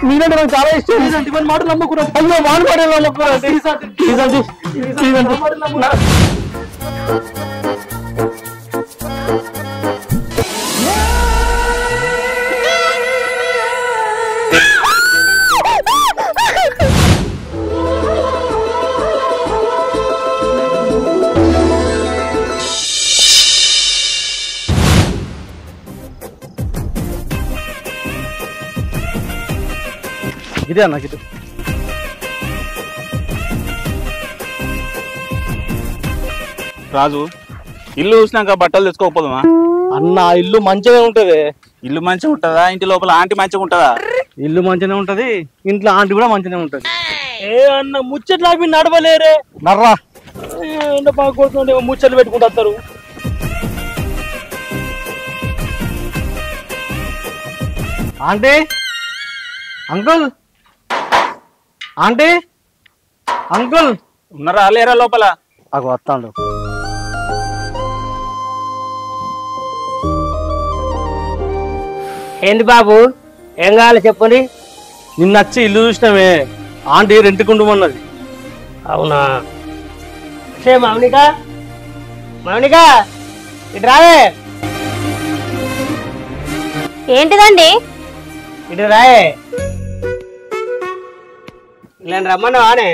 మీరంటే నాకు చాలా ఇష్టం. ఇవన్నీ మాటలు నమ్మకూడదు. అయ్యో మాట మాటలు నమ్మకూడదు. ఇదే అన్న ఇది రాజు ఇల్లు చూసినాక బట్టలు తెచ్చుకోకపోదామా అన్న. ఇల్లు మంచిగా ఉంటది. ఇల్లు మంచిగా ఉంటుందా? ఇంటి లోపల ఆంటీ మంచిగా ఉంటుందా? ఇల్లు మంచిగానే ఉంటది, ఇంట్లో ఆంటీ కూడా మంచిగానే ఉంటది. ఏ అన్న ముచ్చట్లు అవి నడవలేరే. నర్రా ఎండ బాగా కొడుతుండే ముచ్చట్లు పెట్టుకుంటూ వస్తారు. ఆంటీ, అంకుల్, ఆంటీ, అంకుల్ ఉన్నారా లేరా లోపల? అగో వస్తాడు. ఏంది బాబు, ఏం కావాలి చెప్పండి. నిన్న వచ్చి ఇల్లు చూసినామే, ఆంటీ రెంట్కుండమన్నది. అవునా? మౌనిక, మౌనిక ఇటు రావే. ఏంటిదండి? ఇటు రాయే. నేను రమ్మన్నావానే?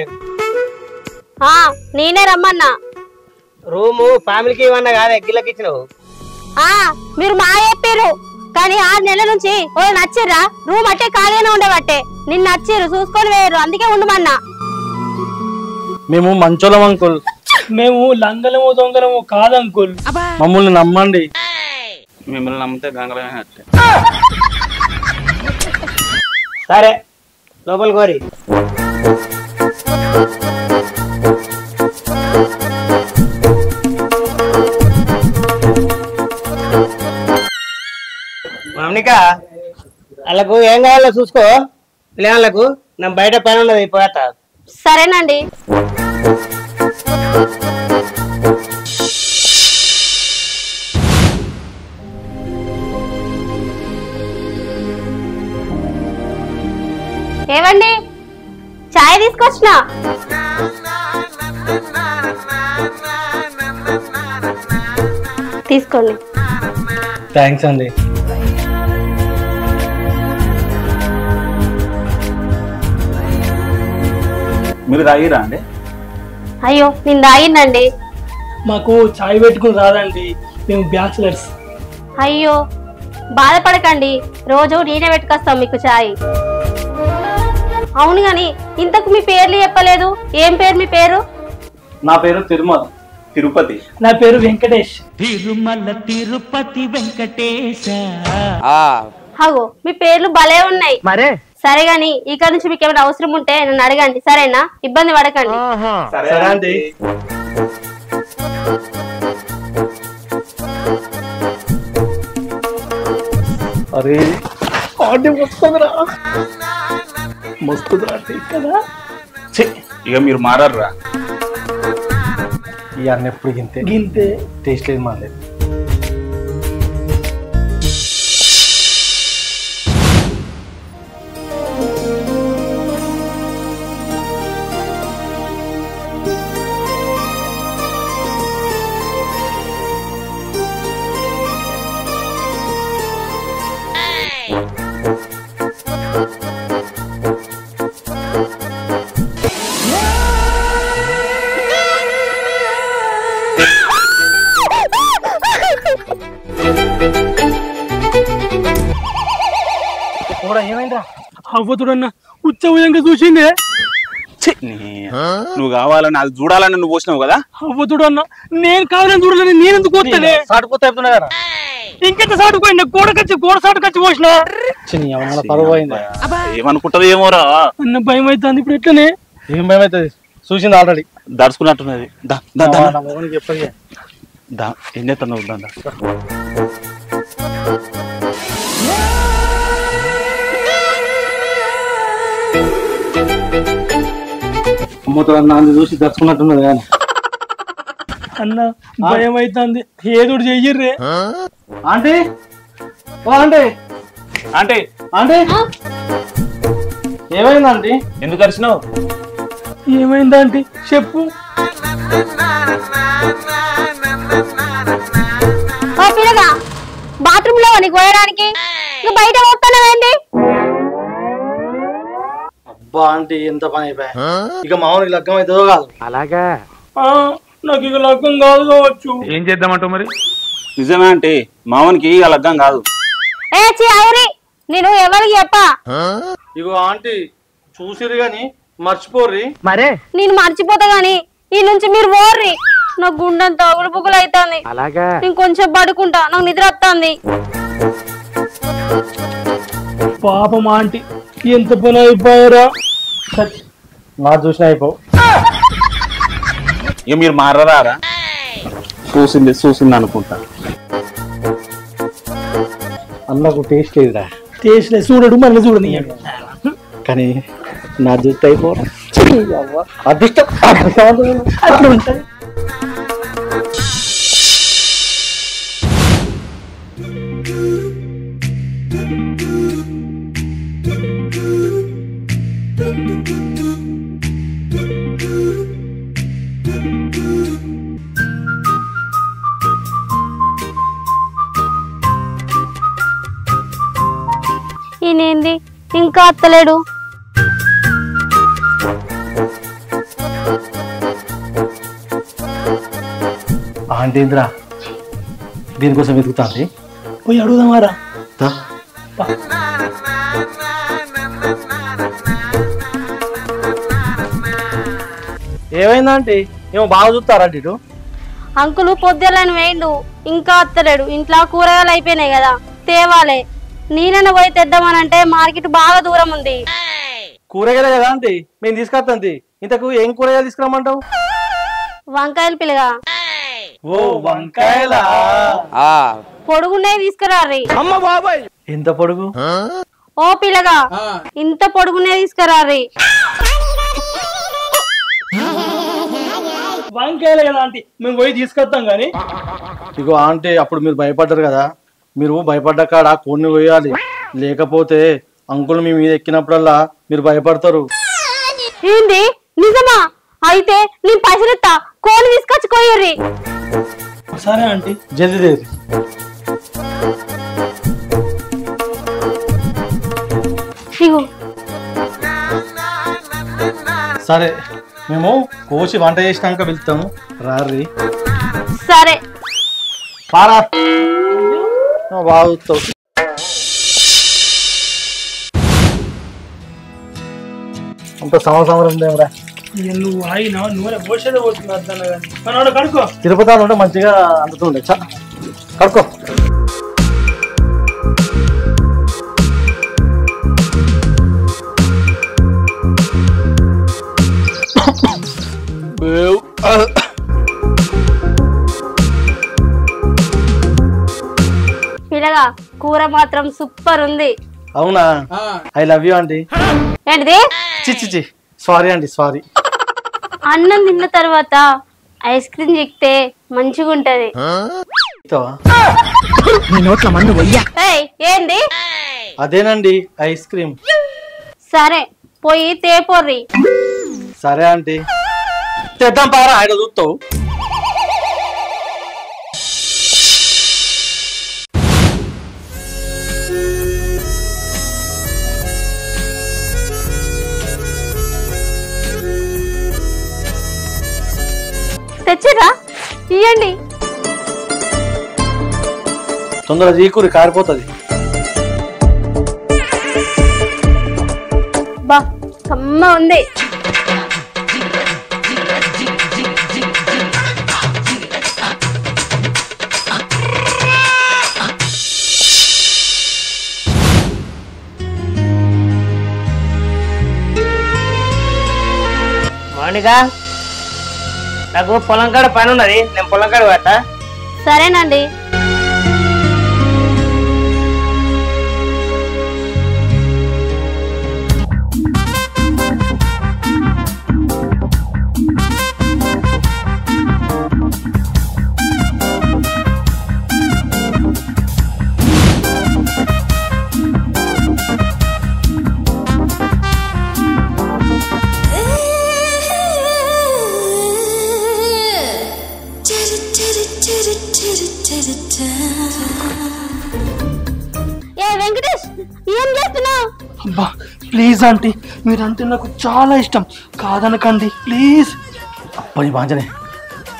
నేనే రమ్మన్నా. రూము ఫ్యామిలీకి ఇవన్నా కాదే, గిల్లకి ఇచ్చినావు. మీరు మా చెప్పారు కానీ 6 నెలల నుంచి ఓ నచ్చిర్రా? రూమ్ అట్టే ఖాళీగానే ఉండేవట్టే. నిన్న నచ్చిర్రు చూసుకొని వేయరు, అందుకే ఉండమన్నా. మేము మంచోళం అంకుల్. మేము లంగలమో దొంగలమో కాదు అంకుల్. మమ్మల్ని నమ్మండి. మిమ్మల్ని నమ్మితే గంగలమే అట్టే. సరే లోపల కోరి. మౌనిక, వాళ్ళకు ఏం కావాలో చూసుకో. పిల్లలకు నా బయట పని ఉన్నది, పోతా. సరేనండి. ఏవండి, చాయ్ తీసుకొచ్చినా. తీసుకోండి. థ్యాంక్స్ అండి. మీరు తాగిరా అండి? అయ్యో నేను తాగిందండి. మాకు చాయ్ పెట్టుకుని రాదండి, మేము బ్యాచులర్స్. అయ్యో బాధపడకండి, రోజు నేనే పెట్టుకొస్తాం మీకు చాయ్. అవును గాని ఇంతకు మీ పేర్లు చెప్పలేదు. ఏం పేరు మీ పేరు? నా పేరు తిరుమల తిరుపతి. నా పేరు వెంకటేష్. తిరుమల తిరుపతి వెంకటేశ. అగో మీ పేర్లు భలే ఉన్నాయి. మరే సరే గాని ఇక్కడ నుంచి మీకు ఏమైనా అవసరం ఉంటే నన్ను అడగండి, సరేనా? ఇబ్బంది పడకండి. సరే అండి. అరే ఆంటీ వస్తుందిరా, మస్తుందిరా కదా. ఇక మీరు మారర్రా. ఈ అన్న ఎప్పుడు గింతే గింతే టేస్ట్ లేదు మాది. ఏమైందా? అవ్వతుడన్నా ఉచ్చంగా చూసిందే. నువ్వు కావాలని అది చూడాలని నువ్వు పోసినావు కదా. అవ్వతుడన్నా నేను కావాలని చూడాలని నేను ఎందుకు వస్తానే? సాటుపోతే అవుతున్నా కదా. ఇంకెంత సాటుపోయింది? గోడ సాటుకొచ్చి పోసిన. పరువు అయిందా? ఏమనుకుంటది ఏమోరా అన్న భయం అవుతుంది. ఇప్పుడు ఎట్లనే? ఏం భయం అవుతుంది? చూసింది ఆల్రెడీ, దడుచుకున్నట్టున్నది. చెప్పండి ఏం చేస్తున్నావు? దా అమ్మతో అన్న అందు చూసి దర్చుకున్నట్టున్నది కానీ అన్న భయం అవుతుంది. ఏదో చెయ్యర్రే. ఆంటీ, ఓ ఆంటీ, అంటే ఆ? ఏమైందండి? ఎందుకు అరిచినావు? ఏమైందండి చెప్పు. ఓ పిల్లగా బాత్రూమ్ లో నీకు పోయడానికి నువ్వు బయట పోతానేంటి? అబ్బా ఆంటీ ఎంత పని అయిపోయా. ఇక మామూలు లగ్గం అవుతుందో కాదు. అలాగా నాకు ఇక లగ్గం కాదు కావచ్చు. ఏం చేద్దామంటావు మరి? నిజమే అంటే మామూనికి ఇక లగ్గం కాదు. ఏ చి అవురి నేను ఎవరికి చెప్పా? ఇగో ఆంటీ చూసిరు గాని మర్చిపోర్రి. మరే నేను మర్చిపోతా గాని ఈ నుంచి మీరు పోర్రి. నాకు గుండెంత తగులు పుగులు అవుతుంది. అలాగా నేను కొంచెం పడుకుంటా, నాకు నిద్ర వస్తుంది. పాపం ఆంటీ ఎంత పని అయిపోయారా. మా చూసిన అయిపో. ఇక మీరు మారరారా? చూసింది అనుకుంటా. అన్నకు టేస్ట్ లేదురా. టేస్ట్ లేదు చూడడు మళ్ళీ చూడని కానీ నా జుట్టు అయిపోరా. అదృష్టం అట్లా ఉంటుంది. ఈయనేంది ఇంకా అత్తలేడు? ఆంటీ ఇంద్రా దీనికోసం వెతుకుతాంది. పోయి అడుగుదామారా. ఏమైందంటే ఏమో బాగా చూస్తారా ఇటు? అంకులు పొద్దులని వేయండు ఇంకా అత్తలేడు. ఇంట్లో కూరగాయలు అయిపోయినాయి కదా తేవాలే. నేనన్న పోయి తెద్దామనంటే మార్కెట్ బాగా దూరం ఉంది. కూరగాయలే కదా ఆంటీ మేము తీసుకొస్తాంది. ఇంతకు ఏం కూరగాయలు తీసుకురామంటావు? వంకాయలు పిల్లగా. ఓ వంకాయలా? పొడుగునే తీసుకురారి. అమ్మ బాబాయ్ ఎంత పొడుగు? ఓ పిల్లగా ఇంత పొడుగునే తీసుకురారి. వంకాయలే కదా ఆంటీ మేము పోయి తీసుకొస్తాం గాని. ఇగో ఆంటీ అప్పుడు మీరు భయపడ్డారు కదా, మీరు భయపడ్డ కాడ కొన్ని పోయాలి. లేకపోతే అంకుల్ మీ మీద ఎక్కినప్పుడల్లా మీరు భయపడతారు. ఏంది నిజమా? అయితే నేను పైసలు ఇస్తా, కోళ్ళు తీసుకొచ్చి కొయ్యర్రి. సరే ఆంటీ జల్దీ లేదు. సరే మేము కోసి వంట చేసినాక వెళ్తాము రారి. సరే పారా బాగుతావు. అంత సంవత్సరం ఉందేమరా. నువ్వు ఆయన నూనె పోసేదే పోతుంది అర్థం కానీ మనోడు కడుకో. తిరుపతి ఉంటే మంచిగా అందుతుండే. కడుకో. పిల్లగా కూర మాత్రం సూపర్ ఉంది. అవునా? I love you aunty. ఏంటిది? చిచ్చి సారీ ఆంటీ సారీ. అన్నం తిన్న తర్వాత ఐస్ క్రీమ్ చిక్తే మంచిగా ఉంటది. ఏయ్, ఏంది? అదేనండి ఐస్ క్రీమ్. సరే పోయి తేపోర్రి. సరే ఆంటీ తెద్దాం పారా. ఆయన చూస్తావు. తెచ్చిరా ఇయ్యండి. తొందరగా జీకూరి కారిపోతుంది. బా కమ్మ ఉంది. మౌనిగా నాకు పొలం కాడ పని ఉన్నది, నేను పొలం కాడ పోతా. సరేనండి. అబ్బా ప్లీజ్ ఆంటీ, మీరంటే నాకు చాలా ఇష్టం, కాదనకండి ప్లీజ్. అప్పని బాంజనే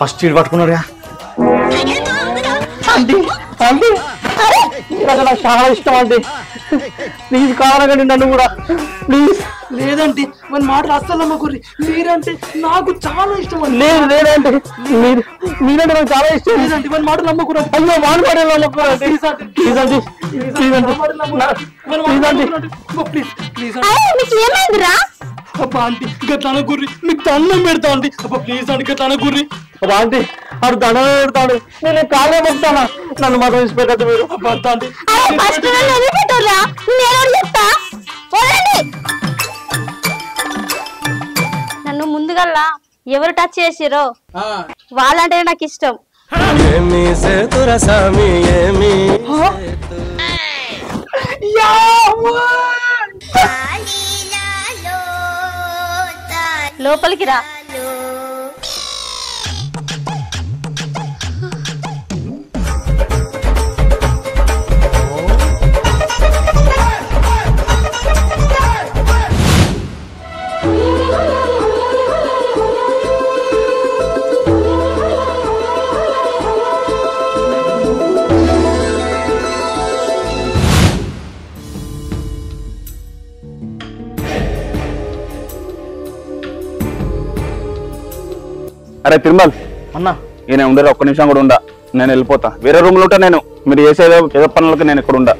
ఫస్ట్ ఇటు పట్టుకున్నాడుగా. ఆంటీ ఆంటీ మీరంటే నాకు చాలా ఇష్టం ఆంటీ, ప్లీజ్ కాదనకండి నన్ను కూడా ప్లీజ్. లేదంటే మన మాటలు అస్సలు నమ్మకూరి, మీరంటే నాకు చాలా ఇష్టం. లేదు లేదంటే మీరంటే నాకు చాలా ఇష్టం. లేదంటే మన మాటలు నమ్మకూడదు. అయ్యో మాటలు నమ్మకూడదు. Please aunty please aunty please aunty please నీకు ఏమైందిరా? అబ్బా ఆంటీ గట్లా అనకూర్రి, మీకు దండం పెడతా ఆంటీ. అబ్బా ప్లీజ్ ఆంటీ గట్లా అనకూర్రి. అబ్బా ఆంటీ ఆడు దండం పెడతాడు, నేను కాళ్ళే మొక్కుతానా, నన్ను మాత్రం తీసి పెట్టద్దు మీరు. అబ్బా ఆంటీ నన్ను ముందుగల్లా ఎవరు టచ్ చేసిరో వాళ్ళంటే నాకు ఇష్టం. లోపలికి రా. అరే తిరుమల్ అన్నా ఈయన ఉండరు, ఒక్క నిమిషం కూడా ఉండా, నేను వెళ్ళిపోతా. వేరే రూమ్ లో ఉంటా నేను. మీరు చేసేదో ఏదో పనులకు నేను ఇక్కడ ఉండా.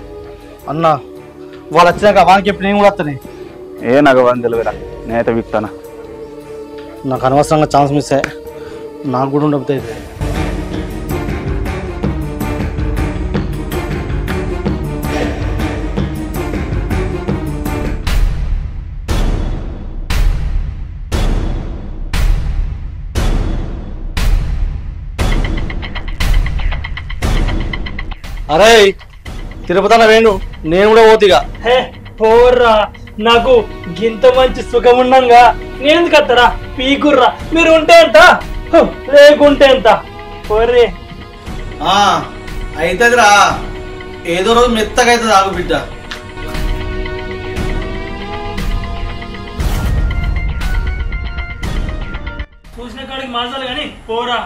అన్నా వాళ్ళు వచ్చినాక వానికి ఎప్పుడు నేను కూడా వస్తాను. నాకు అని తెలియరా, నేనైతే విక్తానా. నాకు అనవసరంగా ఛాన్స్ మిస్ అయ్యా, నాకు కూడా ఉండబోతుంది. అరే తిరుపతి వేణు, నేను కూడా పోతిగా. హే పోర్రా, నాకు గింత మంచి సుఖం ఉండంగా నేను ఎందుకు వస్తారా? పీకుర్రా, మీరు ఉంటే ఎంత లేకుంటే ఎంత. పోర్రి అవుతుందిరా, ఏదో రోజు మెత్తగా అవుతుంది, ఆగు బిడ్డ. చూసిన కాడికి మాసాలు కానీ పోరా.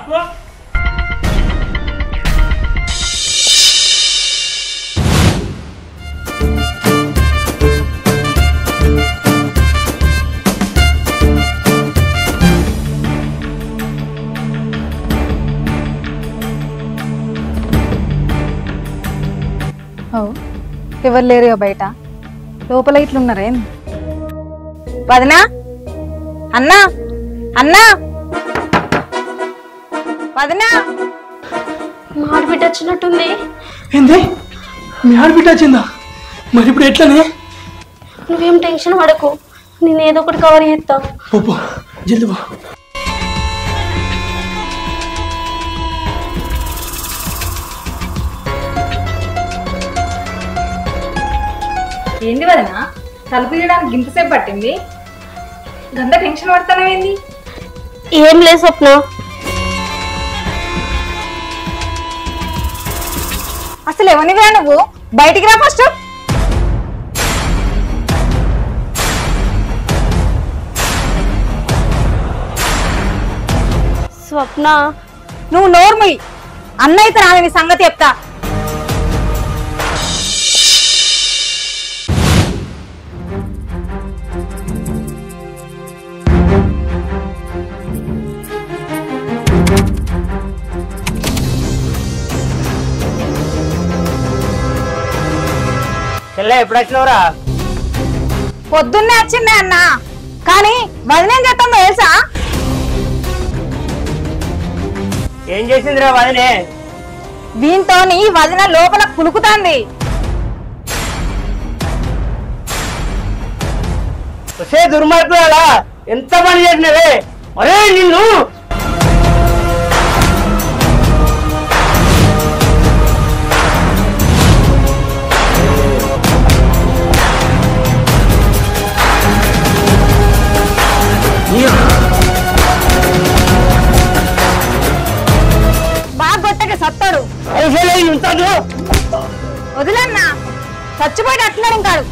ఎవరు లేరు బయట, లోపల ఇట్లున్నారేం? వదినా, అన్నా అన్నా వదినా. మా ఆడబిడ్డ వచ్చినట్టుంది. ఏంది మీ ఆడబిడ్డ వచ్చిందా? మరి ఇప్పుడు ఎట్లనే? నువ్వేం టెన్షన్ పడకు, నేను ఏదో ఒకటి కవర్ చేస్తా. జల్ది పో. ఏంది వదినా, తలుపు తీయడానికి ఇంతసేపు పట్టింది? గంత టెన్షన్ పడతానేంది? ఏం లేదు స్వప్న, అసలు ఎవరినివా నువ్వు? బయటికి రా ఫస్ట్. స్వప్న నువ్వు నోర్ముయి, అన్నయితే రాని సంగతి చెప్తా. ఎప్పుడు వచ్చినవరా? పొద్దున్నే వచ్చిందే అన్న, కానీ వదినేం చేస్తుందో తెలుసా? ఏం చేసిందిరా వదినే? దీంతో వదిన లోపల కులుకుతాంది. దుర్మార్గులా ఎంత పని చేసినవే? అరే నిన్ను బాగా కొట్టగా సత్తాడు. ఉంటాడు. వదిలన్నా, చచ్చిపోయి అట్లనే కాడు.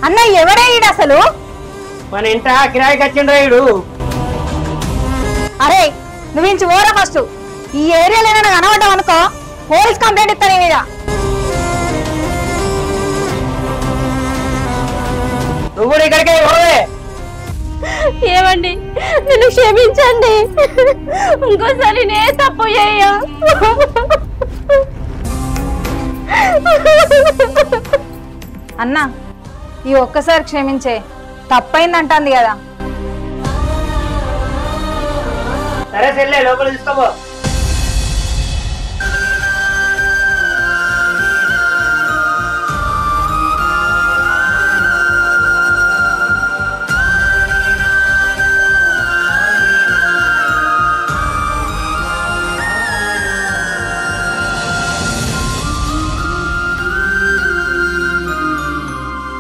అన్న ఎవడయ్యాడు అసలు? మన ఇంట కిరాయికి వచ్చిండ్రా ఈడు. అరే నువ్వు ఇంచి ఓరా ఫస్ట్. ఈ ఏరియాలో ఏమైనా కనబడ్డావు అనుకో పోలీస్ కంప్లైంట్ ఇస్తాను మీద. నువ్వు కూడా ఇక్కడికే పోవే. ఏమండి నన్ను క్షమించండి, ఇంకోసారి నే తప్పు చేయ. అన్న ఈ ఒక్కసారి క్షమించే, తప్పైందంటుంది కదా. సరే సెల్లే లోపల తీసుకోపో.